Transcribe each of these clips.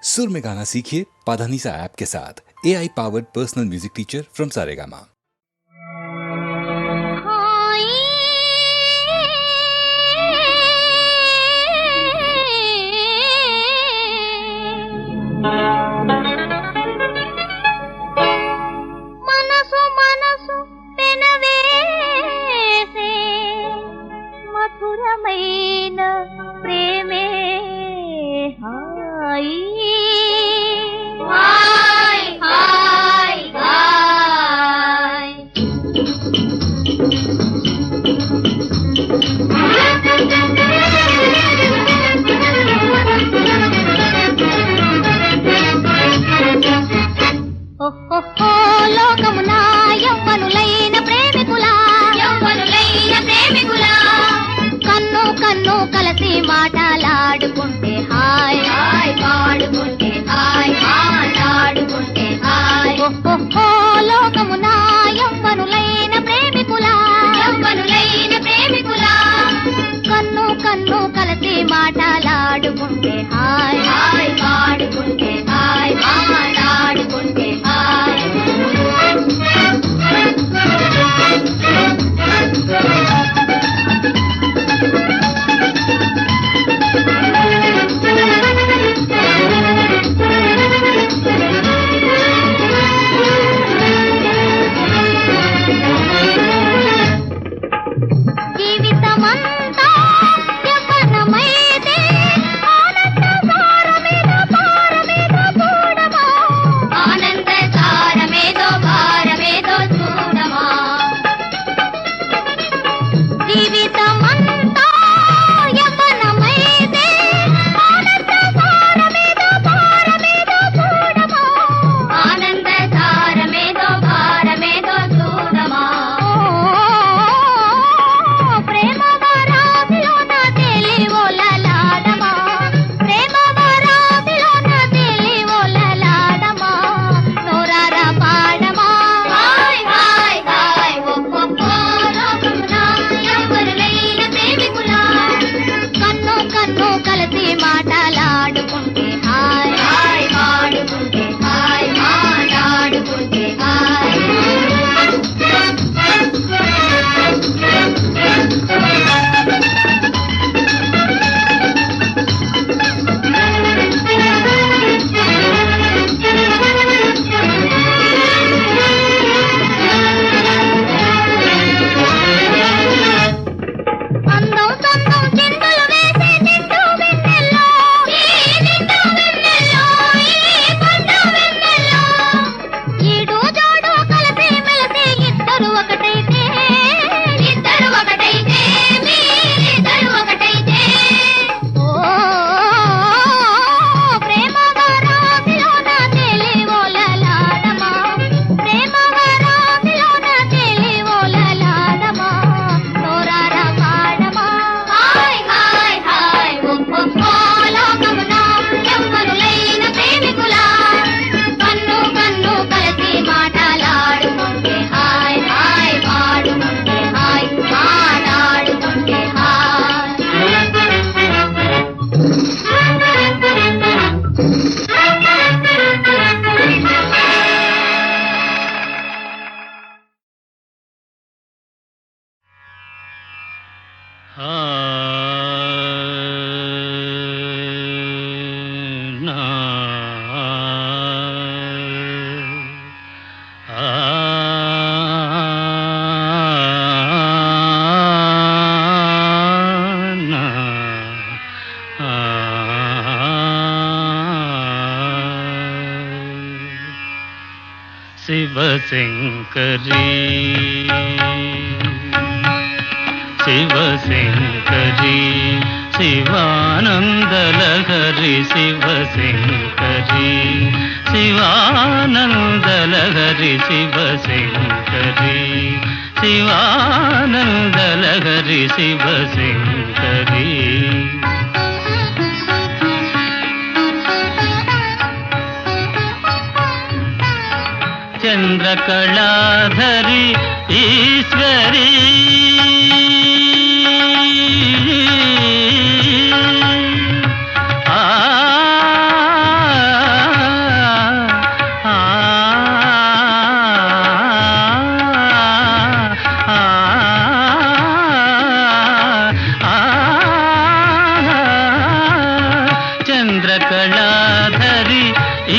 सुर में गाना सीखिए पाधानीसा ऐप के साथ। AI powered personal music teacher from Saregama. మనసు మనసు పెనవేసే మధురమైన ప్రేమే హాయి హాయ్ హాయ్ హాయ్ లోకమున యవ్వనులైన ప్రేమికులా కన్ను కన్ను కలిసి మాటలాడుకుంటే హాయ్ హాయ్ పాడుకుంటే హాయ్ మాట్లాడుకుంటే హాయ్ లోకమున యవ్వనులైన ప్రేమికులా కన్ను కన్ను కలిసి మాటలాడుకుంటే హాయ్ హాయ్ పాడుకుంటే హాయ్ మాట్లాడుకుంటే హాయ్ జీవితమంతా యవ్వనమైతే ఆనంద సారమేదో చూడమా ఆనంద సారమేదో భారమేదో చూడమా జీవితమంతా యవ్వనమైతే ఆనంద సారమేదో చూడమా ఆనంద సారమేదో భారమేదో చూడమా ప్రేమ వరాతిలోన తెలివోలలాడమా ప్రేమ వరాతిలోన తెలివోలలాడమా నోరారా పాడమా హాయ్ హాయ్ హాయ్ ఒక్కొక్కో లోకమున ఎవరులైన ప్రేమికులా కన్ను కన్ను కలిసి మాటలాడుకుంటే హాయ్ హాయ్ పాడుకుంటే హాయ్ మాట్లాడుకుంటే హాయ్ అందం సందం చిందులు వేసే నిండు వెన్నెల్లో ఈ పండు వెన్నెల్లో ఈడు జోడు కలిసి మెలిసి ఇద్దరు ఒకటైతే మీరిద్దరు ఒకటైతే ఓ ప్రేమ వరాతిలోన తెలివోలలాడమా ప్రేమ వరాతిలోన తెలివోలలాడమా నోరారా పాడమా హాయ్ హాయ్ హాయ్ ఒక్కొక్కో లోకమున యవ్వనులైన ప్రేమికులా కన్ను కన్ను కలిసి మాటలాడుకుంటే హాయ్ హాయ్ పాడుకుంటే హాయ్ మాట్లాడుకుంటే శివశంకరీ శివశంకరీ శివానందలహరి శివశంకరీ శివానందలహరి శివశంకరీ శివానందలహరి శివశంకరీ చంద్రకళాధరి ఈశ్వరీ ఆ చంద్రకళాధరి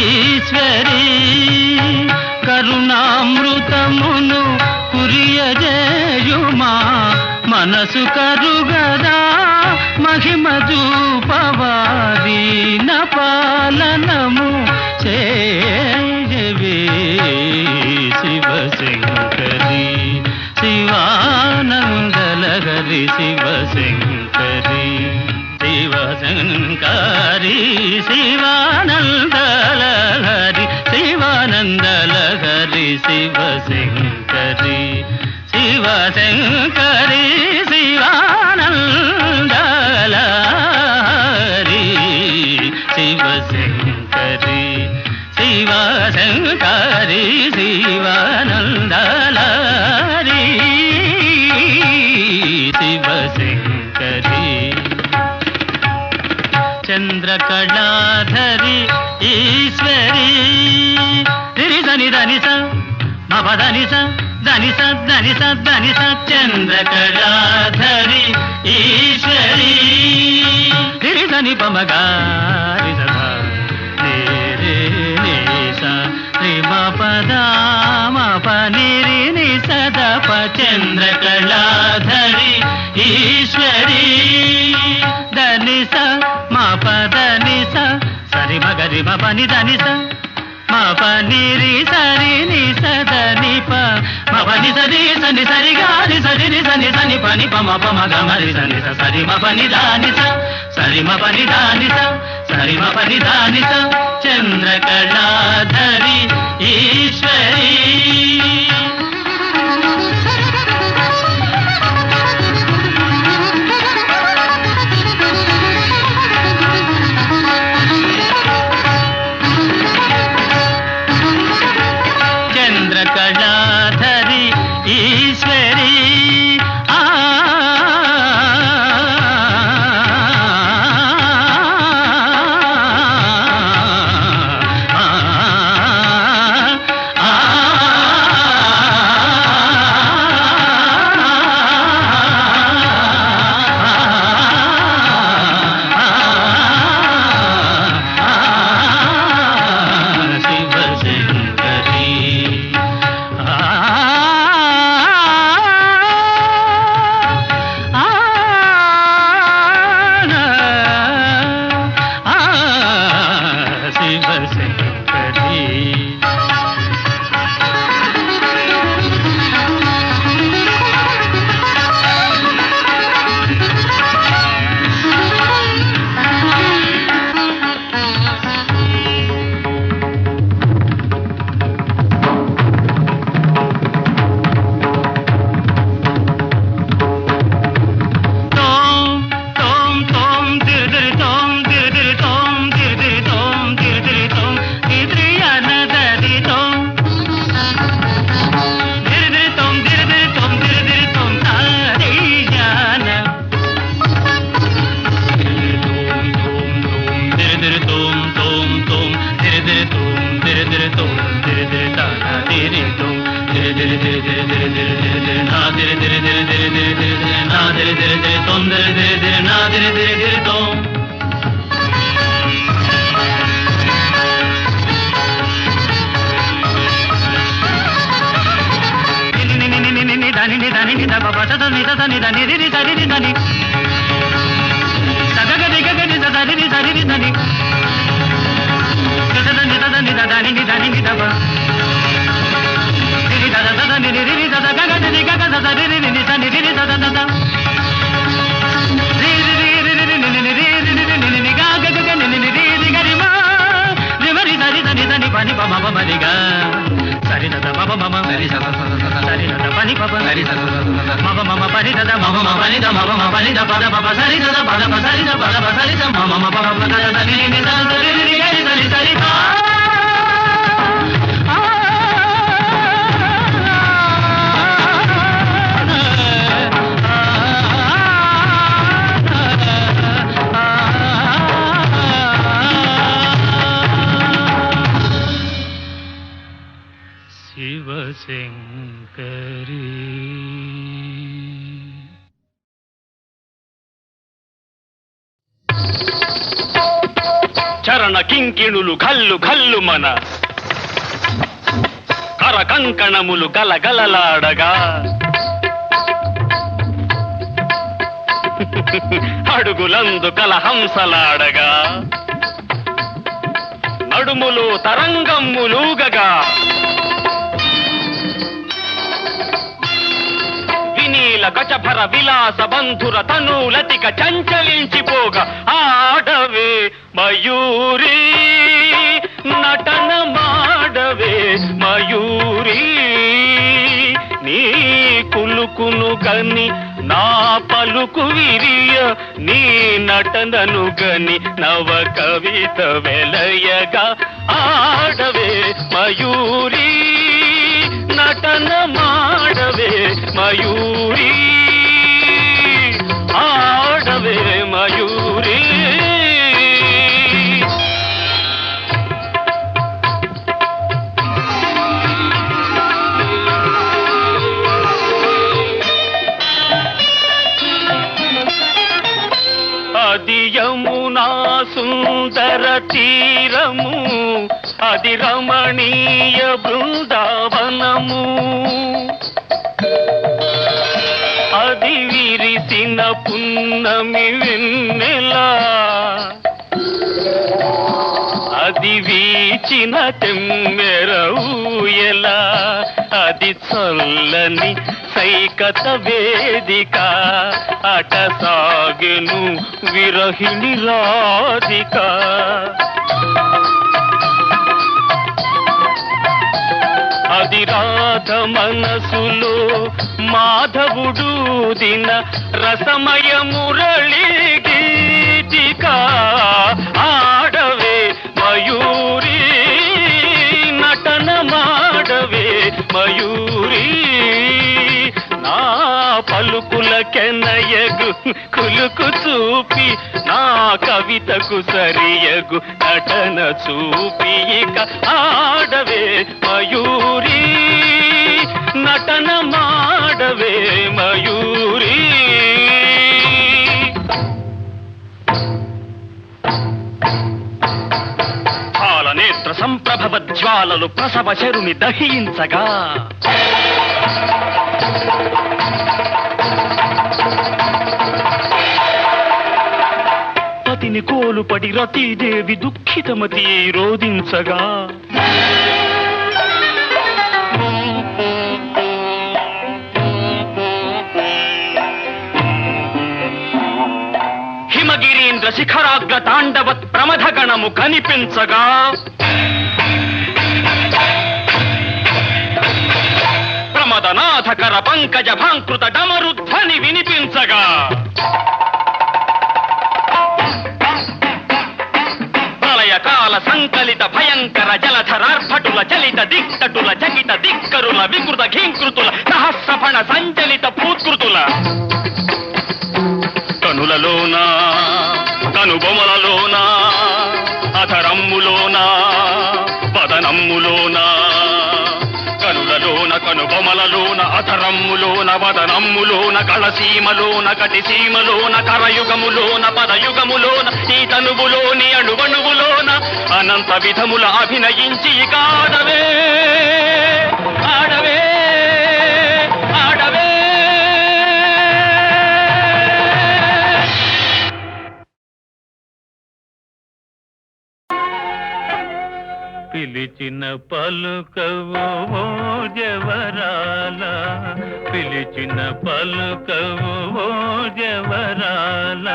ఈశ్వరి కరుణామృతమును కురియజేయుమా మనసు కరుగదా మహిమ చూపవాదీన పాలనము చేయవే శివశంకరి శివానందలహరి శివశంకరి శివశంకరి శివానందలహరి శివానందలహరి శివశంకరి శివశంకరి శివానందలహరి శివశంకరి శివశంకరి శివానందలహరి శివశంకరి చంద్రకళాధరి ఈశ్వరి ధని ధని స మప ధని స ధని స ధని స ధని స చంద్రకళాధరి ఈశ్వరి ధని పమగారి సదా నే రే నే స రే మపద మప నిరి ని సద ప చంద్రకళాధరి ఈశ్వరి ధని స మప ధని స సరి మగరి మప ని ధని స మప నిరి సరి ని సద ని ప మప ని సరి సని సరి గారి సరి ని సని సని ప ని ప మప మగ మరి సని స సరి మప ని ధాని స సరి మప ని ధాని స సరి మప ని ధాని స చంద్రకళాధరి ఈశ్వరి చంద్రకళాధరి ఈశ్వరి శివశంకరి చరణ కింకిణులు ఘల్లు ఘల్లు మన కర కంకణములు గలగలలాడగా అడుగులందు కలహంసలాడగా నడుములు తరంగమ్ములూగగా వినీల గజభర విలాస బంధుర తనూలతిక చంచలించిపోగా ఆడవే మయూరి నటన మాడవే మయూరి నీ కులుకును గని నా పలుకు విరియ నీ నటనను గని నవ కవిత వెలయగా ఆడవే మయూరి నటన మాడవే మయూరి ఆడవే మయూరి అది యమునా సుందర తీరము అది రమణీయ బృందావనము అది విరిసిన పున్నమి వెన్నెలా అది వీచిన తెమ్మెరూయలా అది చల్లని సైకత వేదిక అట సాగెను విరహిణి రాధిక అది రాధ మనసులో మాధవుడు దిన రసమయ మురళి గీతిక ఆడవే మయూరి నటన మాడవే మయూరి నా పలుకుల కెనయగు కులుకు చూపి నా కవితకు సరియగు నటన చూపి ఇక ఆడవే మయూరి నటన మాడవే మయూరి పాలనేత్ర సంప్రభవ జ్వాలలు ప్రసవ శరుని దహించగా పతిని కోలుపడి రతీదేవి దుఃఖితమతి రోధించగా హిమగిరీంద్ర శిఖరాగ్ర తాండవత్ ప్రమథగణము కనిపించగా ప్రమదనాథకర పంకజ భాంకృత డమరుధ్వని వినిపించగా ప్రళయకాల సంకలిత భయంకర జలధరార్భటుల చలిత దిక్కటుల చకిత దిక్కరుల వికృత ఘీంకృతుల సహస్రఫణ సంచలిత పూత్కృతుల కనులలోన కనుబొమలలోన అధరమ్ములోన వదనమ్ములోన కనులలోన కనుబొమలలోన అధరమ్ములోన వదనమ్ములోన కళసీమలోన కటిసీమలోన కరయుగములోన పదయుగములోన ఈ తనువులోని అణువణువులోన అనంత విధముల అభినయించి ఇక ఆడవే ఆడవే ఆడవే పిలిచిన పలుకవు ఓ జవరాల పిలిచిన పలుకవు ఓ జవరాల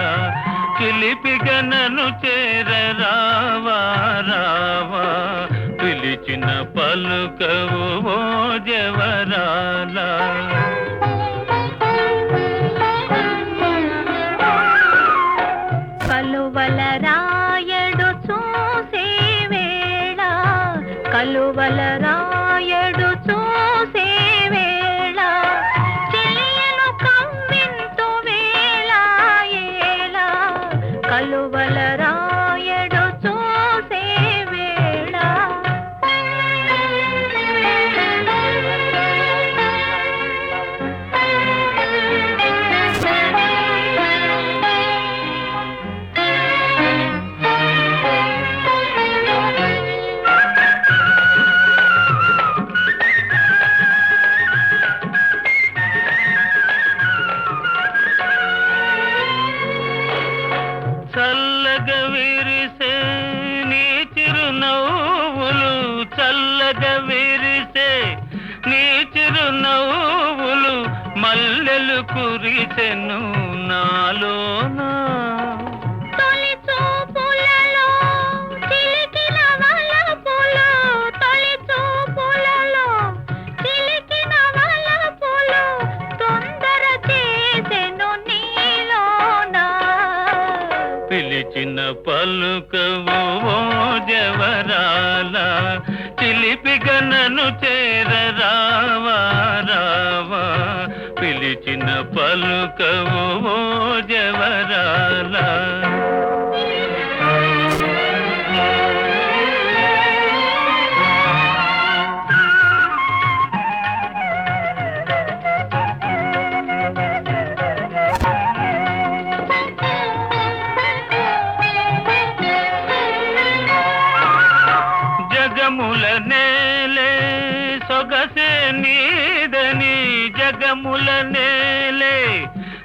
చిలిపిగనను చేర రావా రావా పిలిచిన పలుకవు ఓ జవరాల కలువల రాయడు చూసే వేళ కలువల రాయడు చూసే వేళ చెలియను కవ్వింతు వేళ ఏళ కలువల రాయడు చూసే వేళ చిరునవ్వులు చల్లగా విరిసే నీ చిరునవ్వులు మల్లెలు కురిసెను నాలోనా తొలి చూపులలో చిలికిన వలపులు తొలి చూపులలో చిలికిన వలపులు తొందర చేసెను నీలోనా పిలిచిన పలుకవు ఓ జవరాల చిలిపిగా నన్ను చేరరావా రావా పిలిచిన పలుకవు ఓ జవరాల జగముల నేలే సొగసే నీదని జగముల నేలే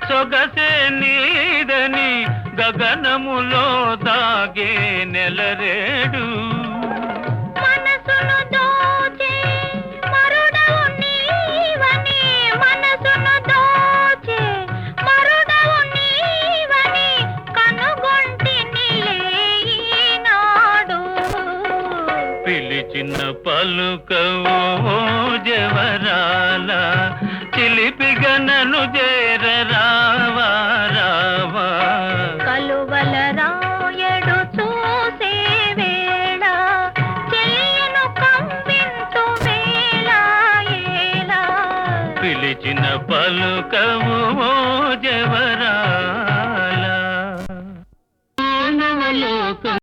సొగసే నీదని గగనములో దాగే నెలరేడు మనసును దోచే మరుడవు నీవని మనసును దోచే మరుడవు నీవని కనుగొంటినిలే ఈనాడు పిలిచిన పలుకవు ఓ జవరాల చిలిపిగా నన్ను చేరరావా రావా కలువల రాయడు చూసే వేళ చెలియను కవ్వింతు వేళ ఏలా పిలిచిన పలుకవు ఓ జవరాల మానవలోకం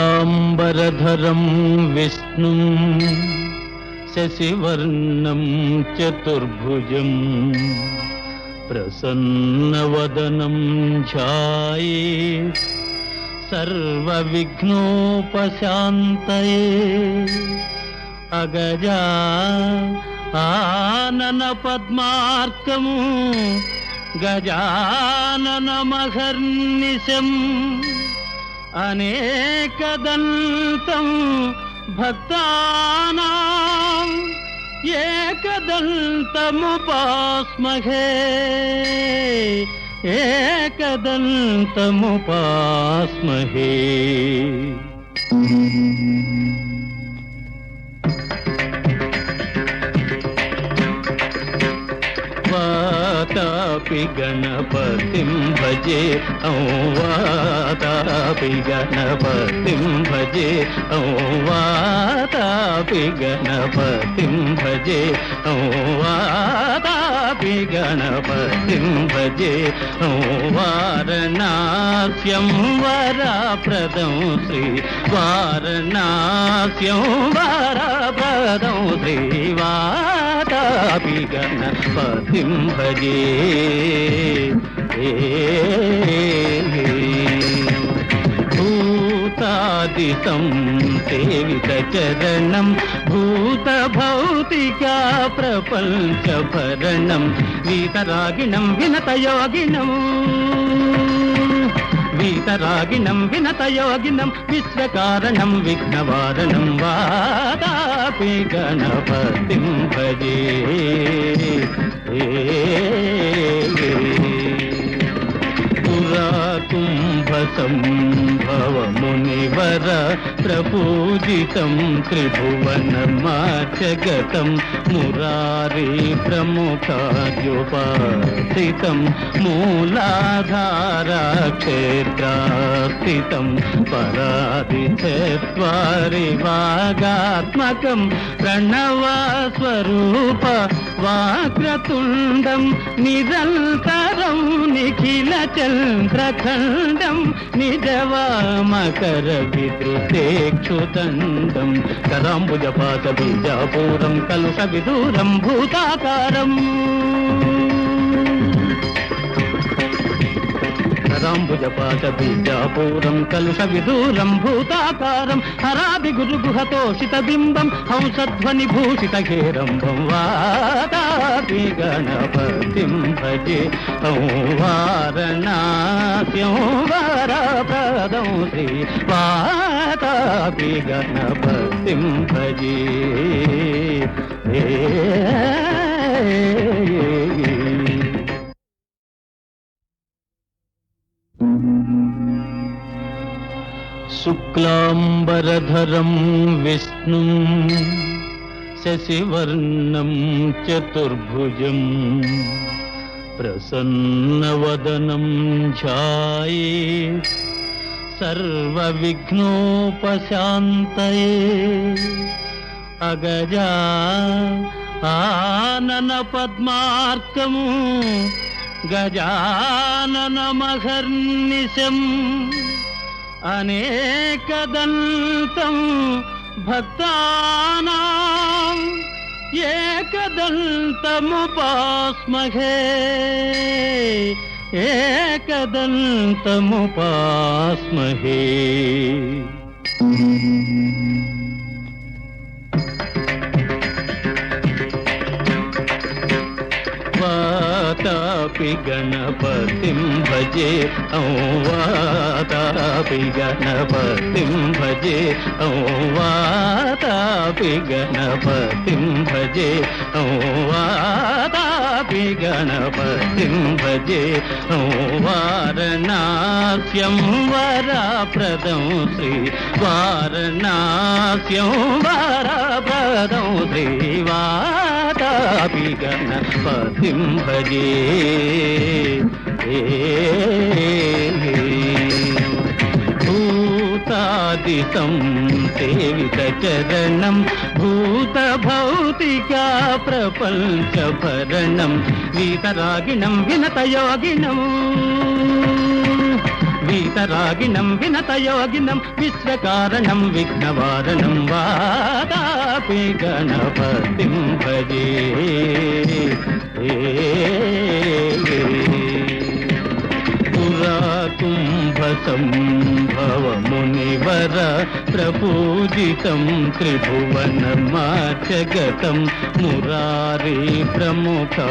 శుక్లాంబరధరం విష్ణుం శశివర్ణం చతుర్భుజం ప్రసన్నవదనం ధ్యాయేత్ సర్వవిఘ్నోపశాంతయే అగజా ఆనన పద్మార్కము గజాననమహర్నిశం అనేకదంతం భక్తానాం ఏకదంతముపాస్మహే ఏకదంతముపాస్మహే వాతాపి గణపతిం భజే ఔ వాతాపి గణపతిం భజే ఔ వాతాపి గణపతిం భజే ఔ వాతాపి గణపతిం భజే ఔ వారణాస్యం వరప్రదం శ్రీ వారణాస్యం వరప్రదం శ్రీ వాతాపి గణపతిం భజే భూతాదితం సేవిత చరణం భూత భౌతికా ప్రపంచ భరణం వీతరాగిణం వినతయోగినం వీతరాగిణం వినతయోగినం విశ్వకారణం విఘ్నవారణం వాదాపి గణపతిం భజే కుంభసంభవ మునివర ప్రపూజితం త్రిభువనమాచగతం మురారి ప్రముఖాద్యుపాసితం మూలాధారా క్షేత్రాస్థితం పరాదిచత్వారి వాగాత్మకం ప్రణవస్వరూప వాక్రతుండం నిరంతరం నిఖిల చంద్రఖండం నిజవామకర విద్రుతేక్షుదండం కరాంబుజపాత బీజాపూరం కలుష విదూరం భూతాకారం కరాంబుజపాత బీజాపూరం కలుష విదూరం భూతాకారం హరాభి గురుగుహతోషిత బింబం హంసధ్వని భూషిత హేరంబం వాతాపి గణపతిం భజే వారణాస్యం వరప్రదం శ్రీ వాతాపి గణపతిం భజే శుక్లాంబరధరం విష్ణుం శశివర్ణం చతుర్భుజం ప్రసన్నవదనం ధ్యాయేత్ సర్వవిఘ్నోపశాంతయే అగజా ఆనన పద్మార్కము గజాననమహర్నిశం అనేకదంతం భక్తానాం ఏకదంతముపాస్మహే ఏకదంతముపాస్మహే వాతాపి గణపతిం భజే వాతాపి గణపతిం భజే వాతాపి గణపతిం భజే వాతాపి గణపతిం భజే వారణాస్యం వరప్రదం శ్రీ వారణాస్యం వరప్రదం శ్రీ వాతాపి గణపతిం భజే భూతాదితం సేవిత చరణం భూత భౌతికా ప్రపంచ భరణం వీతరాగిణం వినతయోగినం వీతరాగిణం వినతయోగినం విశ్వకారణం విఘ్నవారణం వాతాపి గణపతిం భజే పురాకుంభ సంభవ మునివర ప్రపూజితం త్రిభువనమాచగతం మురారి ప్రముఖాద్యుపాసితం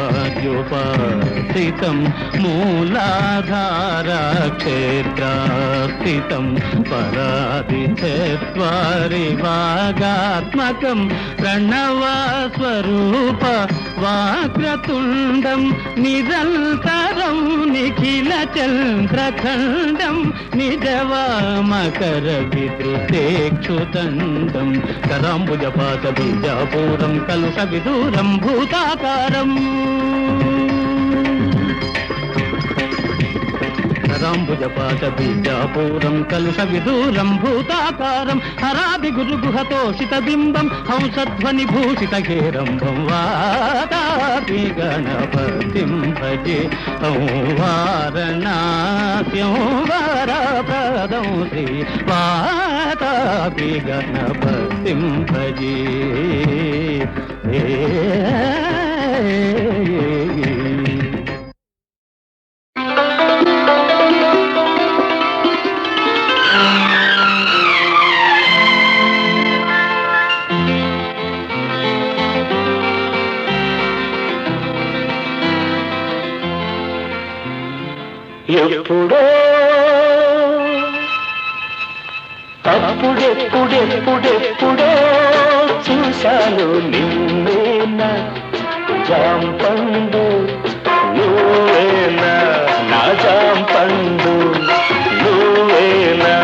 మూలాధారా క్షేత్రాస్థితం పరాదిచత్వారి వాగాత్మకం ప్రణవస్వరూప వాక్రతుండం నిరంతరం నిఖిల చంద్రఖండం నిజవామకర విద్రుతేక్షుదండం కరాంబుజపాత బీజాపూరం కలుష విదూరం భూతాకారం కరాంబుజపాత బీజాపూరం కలుష విదూరం భూతాకారం హరాభి గురుగుహతోషిత బింబం హంసధ్వని భూషిత హేరంబం వాతాపి గణపతిం భజే వారణాస్యం వరప్రదం శ్రీ వాతాపి గణపతిం భజే ఎప్పుడో అప్పుడెప్పుడెప్పుడెప్పుడో చూశాను నిన్నేనా జాంపండు నువ్వేనా నా జాంపండు నువ్వేనా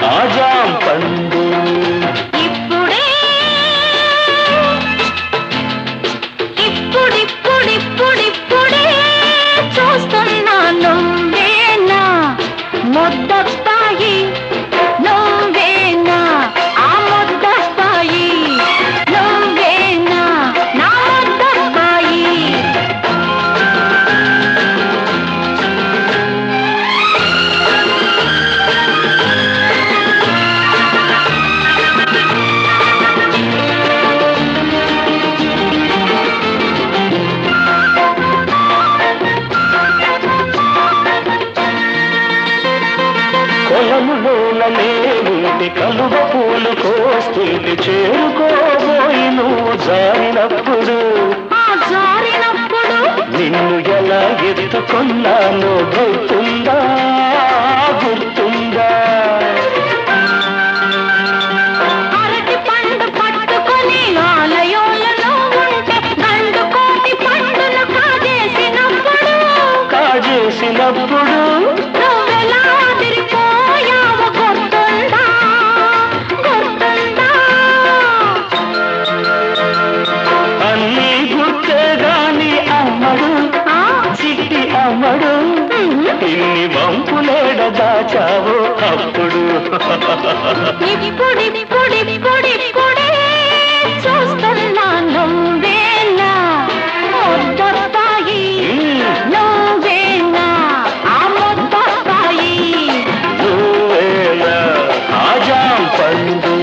ఆ జాంపండు ఇప్పుడే ఇప్పుడిప్పుడిప్పుడిప్పుడే చూస్తున్నాను ముద్దస్తాయి నువ్వేనా ఆ ముద్దస్తాయి నువ్వేనా నా ముద్దస్తాయి జారినప్పుడు ఆ జారినప్పుడు నిన్ను ఎలా ఎత్తుకున్నానో గుర్తుందా గుర్తుందా అరటి పండు పట్టుకొని ఆలయంలో ఉంటే గండు కోటి పండును కాజేసినప్పుడు నువ్వెలా అదిరిపోయావో గుర్తుందా గుర్తుందా అన్నీ గుర్తే గాని అమ్మడు చిట్టి అమ్మడు ఇన్ని వంపులేడ దాచావు అప్పుడు ఇప్పుడిప్పుడిప్పుడిప్పుడే చూస్తున్నా నువ్వేనా ముద్దొస్తాయి నువ్వేనా ఆ ముద్దొస్తాయి నువ్వేనా ఆజాం పండు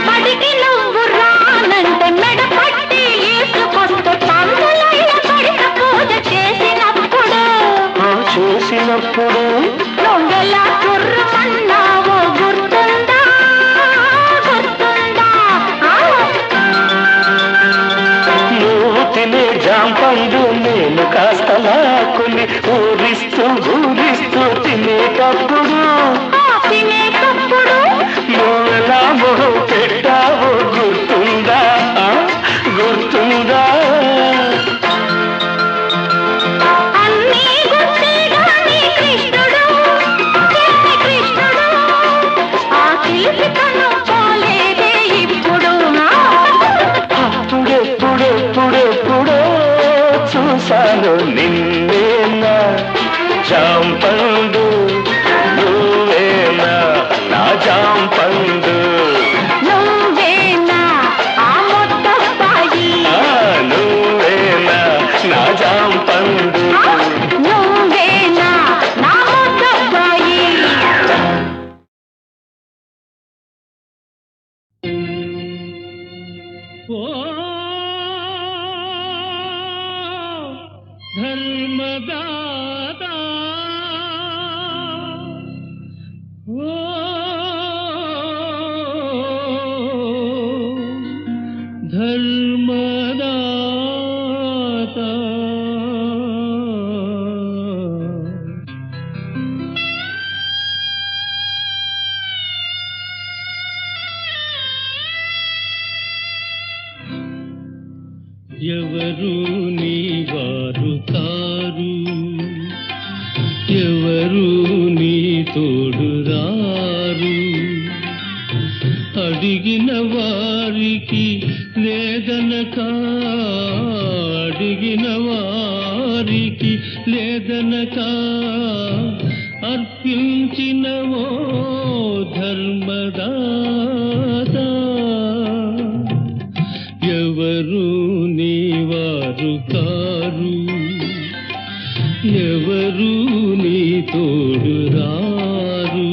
బడికి నువ్వు రానంటే మెడ పట్టి ఈసుకొస్తూ పందులయ్య పడిన పూజ చేసినప్పుడు చేసినప్పుడు నువ్వెలా తుర్రుమన్నావో గుర్తుందా గుర్తుందా నువ్వు తినే జాంపండు నేను కాస్త లాక్కుని ఊరిస్తూ తినేటప్పుడు తినేటప్పుడు నువ్వెలా మొహం పెట్టావో గుర్తుందా గుర్తుందా అన్నీ గుర్తే గాని కృష్ణుడు చిన్ని కృష్ణుడు ఆ చిలిపితనం పోలేదే ఇప్పుడు అప్పుడెప్పుడెప్పుడెప్పుడో చూశాను నిన్నేనా జాంపండు నువ్వేనా నా జాంపండు నువ్వేనా ఆ ముద్దొస్తాయి నువ్వేనా నా జాంపండు నువ్వేనా నా ముద్దొస్తాయి ఓ ధర్మదాత ఓ ధర్మదాత ఎవరు నీ వారు కారు ఎవరు నీ తోడు రారు అడిగిన వారికి లేదనక అడిగిన వారికి లేదనక అర్పించినవో ధర్మదాత ఎవరు నీ వారు కారు ఎవరు నీ తోడు రారు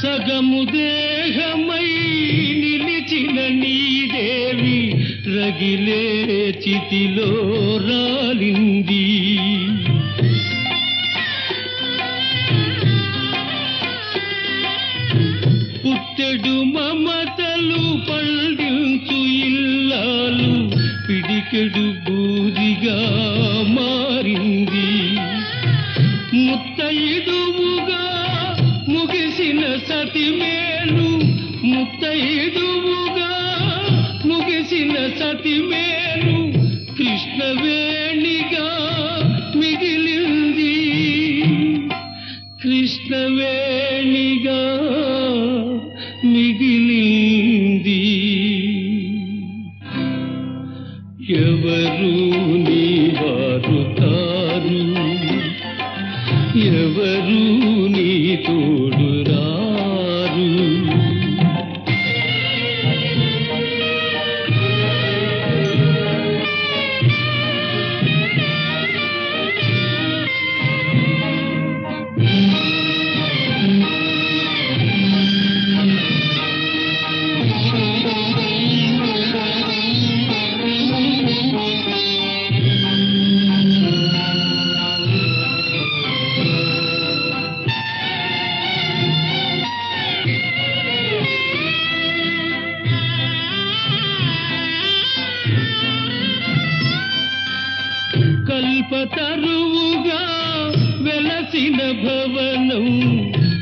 సగము దేహమై నిలిచిన నీదేవి రగిలే చితిలో రాలింది పుత్తెడు మమతలు పండించు ఇల్లాలు పిడికెడు బూదిగా మారింది ముత్తైదువుగా ముగిసిన సతిమేలు ముత్తైదువుగా ముగిసిన సతిమేలు కృష్ణవేణిగా మిగిలింది కృష్ణవేణిగా మిగిలింది ఎవరు నీ వారు కారు, ఎవరు నీ తోడు రారు. కల్పతరువుగా వెలసిన భవనం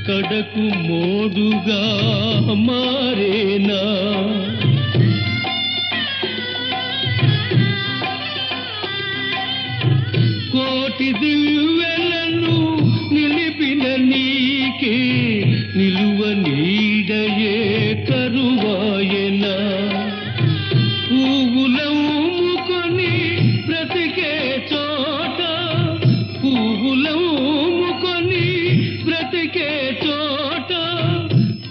కడకు మోడుగా మారేనా. కోటి దివ్వెలను నిలిపిన నీకే నిలువ నీడయే కరువాయనా. పువ్వులమ్ముకొని బ్రతికే చోట, పువ్వులమ్ముకొని బ్రతికే చోట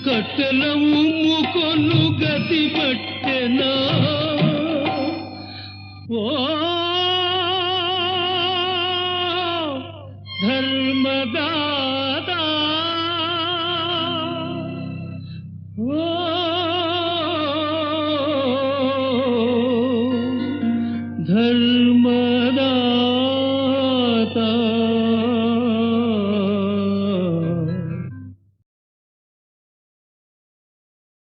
కట్టెలమ్ముకొను గతి పట్టెనా. ఓ ధర్మదా